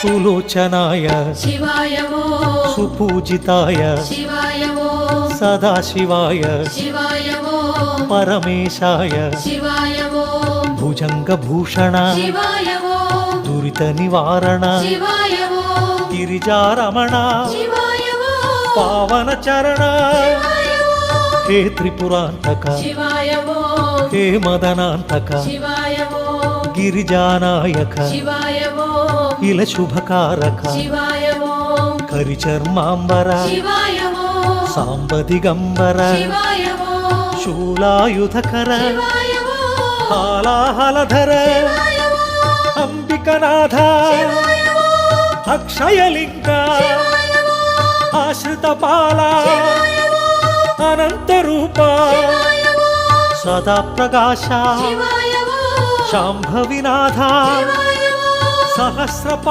सुलोचनाय शिवाय वो सुपूजिताय शिवाय वो सदाशिवाय शिवाय वो परमेशाय शिवाय वो भुजंगभूषण शिवाय वो दुरित निवारण शिवाय वो गिरिजारमण शिवाय वो पावन चरण शिवाय वो हे त्रिपुरांतक शिवाय वो हे मदनांतक शिवाय वो गिरिजानायक शिवाय वो इल शुभकारक शिवाय वो करिचर्मांबर शिवाय वो सांब दिगंबर शिवाय वो शूलायुधकर शिवाय वो हालाहलधर शिवाय वो अंबिकनाथ शिवाय वो अक्षयलिंग शिवाय वो आश्रितपाल शिवाय वो अनंतरूप शिवाय वो सदा प्रकाश शिवाय वो शांभविनाथ शिवाय वो सहस्रपाल